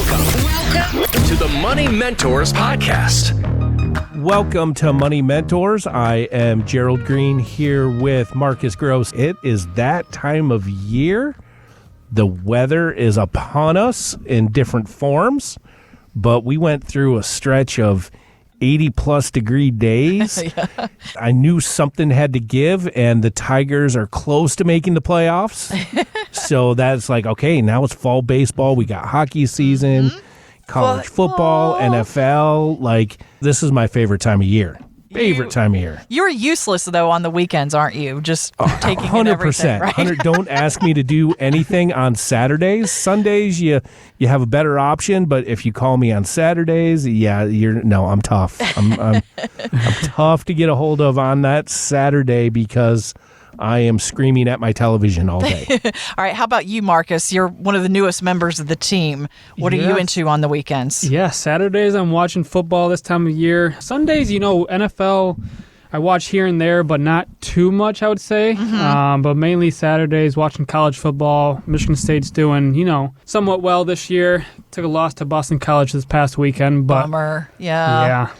Welcome to the Money Mentors Podcast. Welcome to Money Mentors. I am Gerald Green here with Marcus Gross. It is that time of year. The weather is upon us in different forms, but we went through a stretch of 80-plus degree days. Yeah. I knew something had to give, and the Tigers are close to making the playoffs. So that's like, okay, now it's fall baseball. We got hockey season, college football, NFL. Like, this is my favorite time of year. You're useless, though, on the weekends, aren't you? Just taking 100%, in everything, right? Don't ask me to do anything on Saturdays. Sundays, you have a better option, but if you call me on Saturdays, I'm tough. I'm tough to get a hold of on that Saturday because I am screaming at my television all day. All right. How about you, Marcus? You're one of the newest members of the team. What are you into on the weekends? Yeah, Saturdays I'm watching football this time of year. Sundays, NFL, I watch here and there, but not too much, I would say. Mm-hmm. But mainly Saturdays, watching college football. Michigan State's doing, somewhat well this year. Took a loss to Boston College this past weekend. But bummer. Yeah.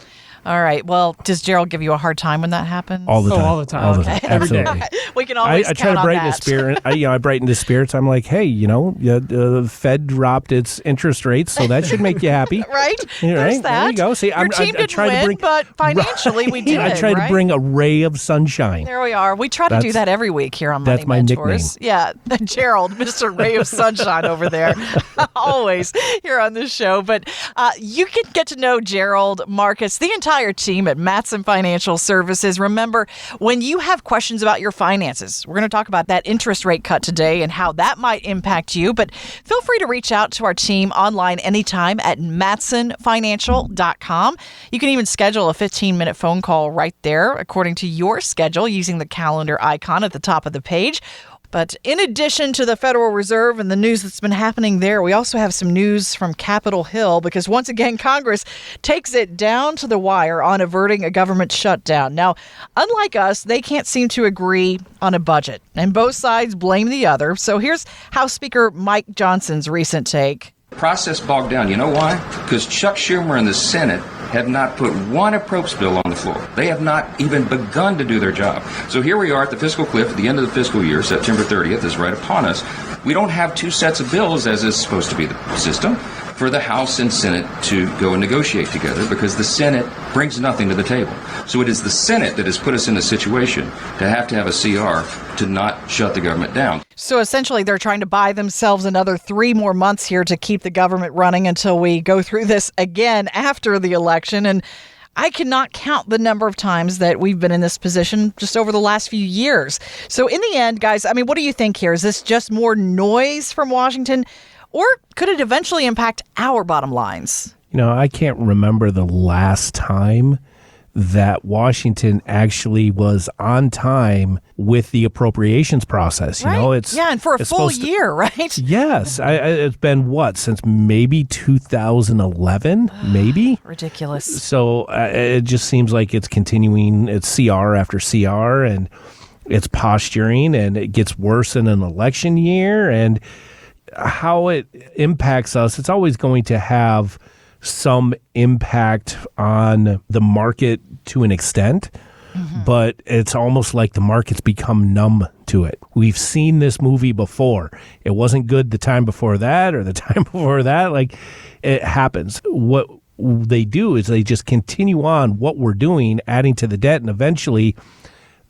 All right. Well, does Gerald give you a hard time when that happens? All the time. All the time. Okay. Every day. We can always I try to brighten the spirit. I brighten the spirits. I'm like, hey, the Fed dropped its interest rates, so that should make you happy. Right? There's that. There you go. See, Your team didn't win, but financially we did. I try to bring a ray of sunshine. There we are. We try to do that every week here on Money Mentors. Nickname. Yeah, Gerald, Mr. Ray of Sunshine over there, always here on this show. But you can get to know Gerald, Marcus, the entire team at Matson Financial Services. Remember, when you have questions about your finances, we're going to talk about that interest rate cut today and how that might impact you. But feel free to reach out to our team online anytime at matsonfinancial.com. You can even schedule a 15-minute phone call right there according to your schedule using the calendar icon at the top of the page. But in addition to the Federal Reserve and the news that's been happening there, we also have some news from Capitol Hill because once again, Congress takes it down to the wire on averting a government shutdown. Now, unlike us, they can't seem to agree on a budget, and both sides blame the other. So here's House Speaker Mike Johnson's recent take. Process bogged down. You know why? Because Chuck Schumer and the Senate have not put one appropriations bill on the floor. They have not even begun to do their job. So here we are at the fiscal cliff at the end of the fiscal year. September 30th is right upon us. We don't have two sets of bills, as is supposed to be the system, for the House and Senate to go and negotiate together because the Senate brings nothing to the table. So it is the Senate that has put us in a situation to have a CR to not shut the government down. So essentially they're trying to buy themselves another 3 more months here to keep the government running until we go through this again after the election. And I cannot count the number of times that we've been in this position just over the last few years. So in the end, guys, what do you think here? Is this just more noise from Washington? Or could it eventually impact our bottom lines? I can't remember the last time that Washington actually was on time with the appropriations process. Right. And for a full year, right? Yes. It's been since maybe 2011, maybe? Ridiculous. So it just seems like it's continuing. It's CR after CR, and it's posturing, and it gets worse in an election year. And how it impacts us, it's always going to have some impact on the market to an extent, but it's almost like the market's become numb to it. We've seen this movie before. It wasn't good the time before that or the time before that. Like, it happens. What they do is they just continue on what we're doing, adding to the debt, and eventually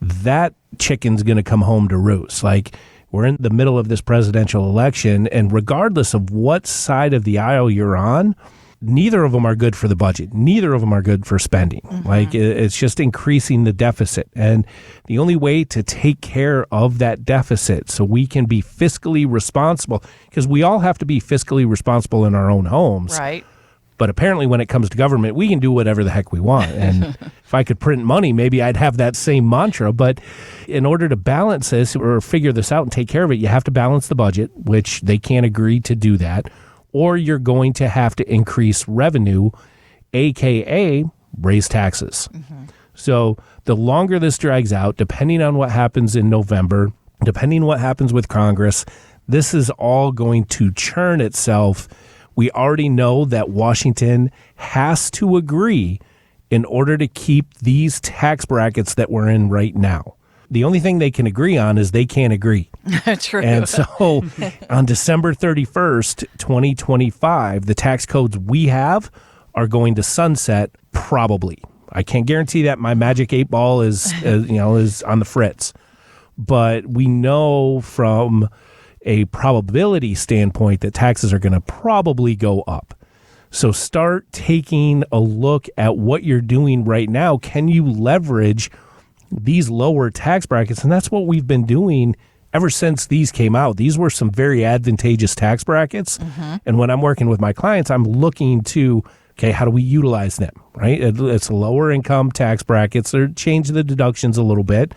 that chicken's going to come home to roost. Like, we're in the middle of this presidential election, and regardless of what side of the aisle you're on, neither of them are good for the budget. Neither of them are good for spending. Like, it's just increasing the deficit. And the only way to take care of that deficit so we can be fiscally responsible, because we all have to be fiscally responsible in our own homes. Right. But apparently when it comes to government, we can do whatever the heck we want. And if I could print money, maybe I'd have that same mantra. But in order to balance this or figure this out and take care of it, you have to balance the budget, which they can't agree to do that. Or you're going to have to increase revenue, a.k.a. raise taxes. So the longer this drags out, depending on what happens in November, depending on what happens with Congress, this is all going to churn itself We already know that Washington has to agree in order to keep these tax brackets that we're in right now. The only thing they can agree on is they can't agree. True. And so on December 31st, 2025, the tax codes we have are going to sunset probably. I can't guarantee that. My magic 8 ball is on the fritz. But we know from a probability standpoint that taxes are going to probably go up. So start taking a look at what you're doing right now. Can you leverage these lower tax brackets? And that's what we've been doing ever since these came out. These were some very advantageous tax brackets. And when I'm working with my clients, I'm looking to, okay, how do we utilize them, right? It's lower income tax brackets. They're changing the deductions a little bit,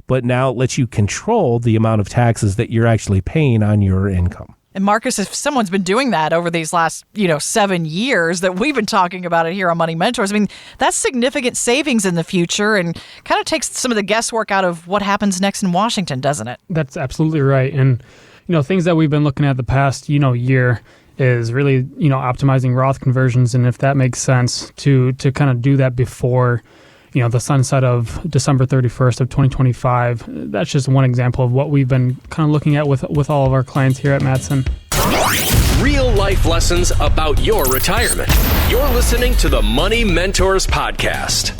but now it lets you control the amount of taxes that you're actually paying on your income. And Marcus, if someone's been doing that over these last, 7 years that we've been talking about it here on Money Mentors, I mean, that's significant savings in the future and kind of takes some of the guesswork out of what happens next in Washington, doesn't it? That's absolutely right. And, things that we've been looking at the past, year is really, optimizing Roth conversions. And if that makes sense to kind of do that before, the sunset of December 31st of 2025, that's just one example of what we've been kind of looking at with all of our clients here at Matson. Real life lessons about your retirement. You're listening to the Money Mentors Podcast.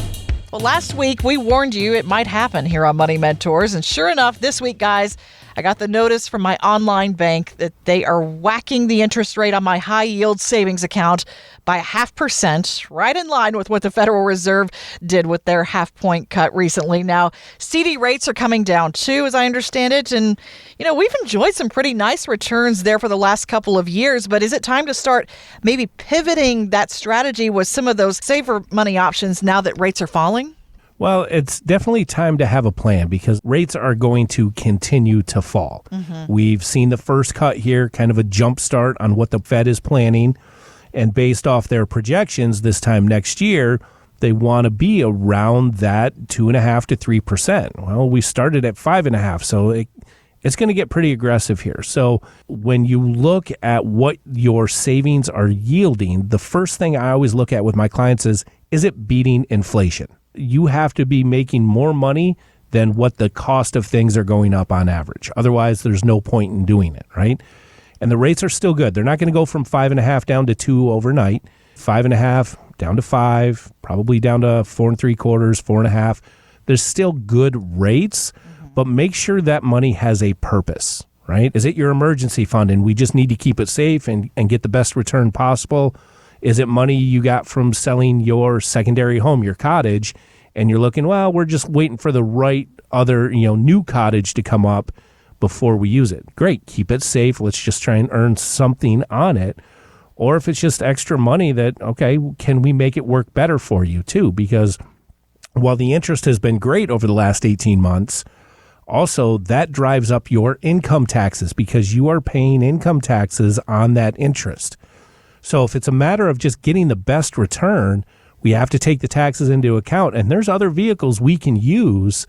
Well, last week we warned you it might happen here on Money Mentors. And sure enough, this week, guys, I got the notice from my online bank that they are whacking the interest rate on my high yield savings account by 0.5%, right in line with what the Federal Reserve did with their 0.5 point cut recently. Now, CD rates are coming down too, as I understand it. And, we've enjoyed some pretty nice returns there for the last couple of years. But is it time to start maybe pivoting that strategy with some of those safer money options now that rates are falling? Well, it's definitely time to have a plan because rates are going to continue to fall. We've seen the first cut here, kind of a jump start on what the Fed is planning. And based off their projections this time next year, they want to be around that 2.5% to 3%. Well, we started at 5.5%, so it's going to get pretty aggressive here. So when you look at what your savings are yielding, the first thing I always look at with my clients is it beating inflation? You have to be making more money than what the cost of things are going up on average. Otherwise, there's no point in doing it, right? And the rates are still good. They're not going to go from 5.5 down to 2 overnight. 5.5 down to 5, probably down to 4 3/4, 4.5. There's still good rates, but make sure that money has a purpose, right? Is it your emergency fund and we just need to keep it safe and get the best return possible? Is it money you got from selling your secondary home, your cottage, and you're looking, well, we're just waiting for the right other, new cottage to come up before we use it? Great, keep it safe. Let's just try and earn something on it. Or if it's just extra money that, okay, can we make it work better for you too? Because while the interest has been great over the last 18 months, also that drives up your income taxes because you are paying income taxes on that interest. So if it's a matter of just getting the best return, we have to take the taxes into account. And there's other vehicles we can use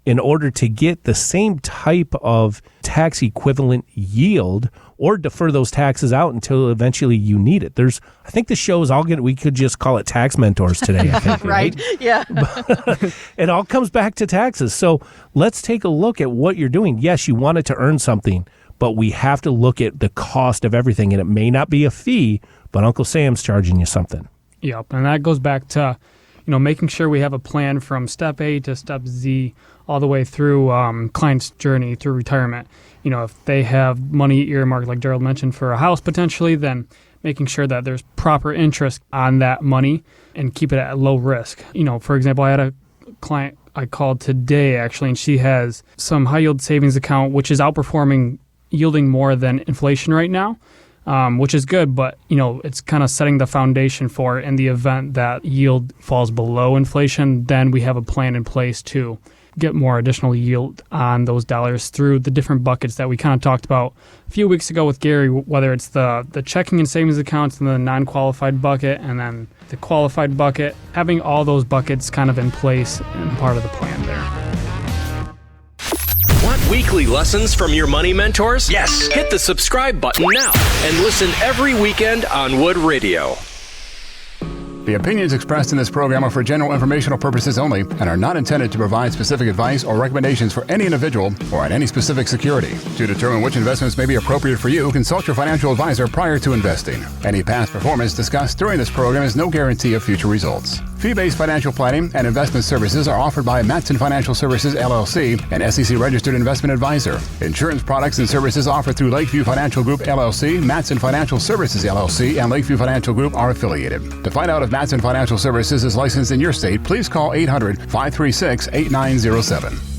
in order to get the same type of tax equivalent yield or defer those taxes out until eventually you need it. I think the show is we could just call it Tax Mentors today, I think. Right? Yeah. It all comes back to taxes. So let's take a look at what you're doing. Yes, you wanted to earn something, but we have to look at the cost of everything. And it may not be a fee, but Uncle Sam's charging you something. Yep. And that goes back to, making sure we have a plan from step A to step Z all the way through client's journey through retirement. If they have money earmarked, like Gerald mentioned, for a house potentially, then making sure that there's proper interest on that money and keep it at low risk. For example, I had a client I called today actually, and she has some high yield savings account, which is outperforming, yielding more than inflation right now. Which is good, but it's kind of setting the foundation for, in the event that yield falls below inflation, then we have a plan in place to get more additional yield on those dollars through the different buckets that we kind of talked about a few weeks ago with Gary, whether it's the checking and savings accounts and the non-qualified bucket and then the qualified bucket, having all those buckets kind of in place and part of the plan there. Want weekly lessons from your money mentors? Yes. Hit the subscribe button now and listen every weekend on Wood Radio. The opinions expressed in this program are for general informational purposes only and are not intended to provide specific advice or recommendations for any individual or on any specific security. To determine which investments may be appropriate for you, consult your financial advisor prior to investing. Any past performance discussed during this program is no guarantee of future results. Fee-based financial planning and investment services are offered by Matson Financial Services, LLC, an SEC-registered investment advisor. Insurance products and services offered through Lakeview Financial Group, LLC, Matson Financial Services, LLC, and Lakeview Financial Group are affiliated. To find out if Matson Financial Services is licensed in your state, please call 800-536-8907.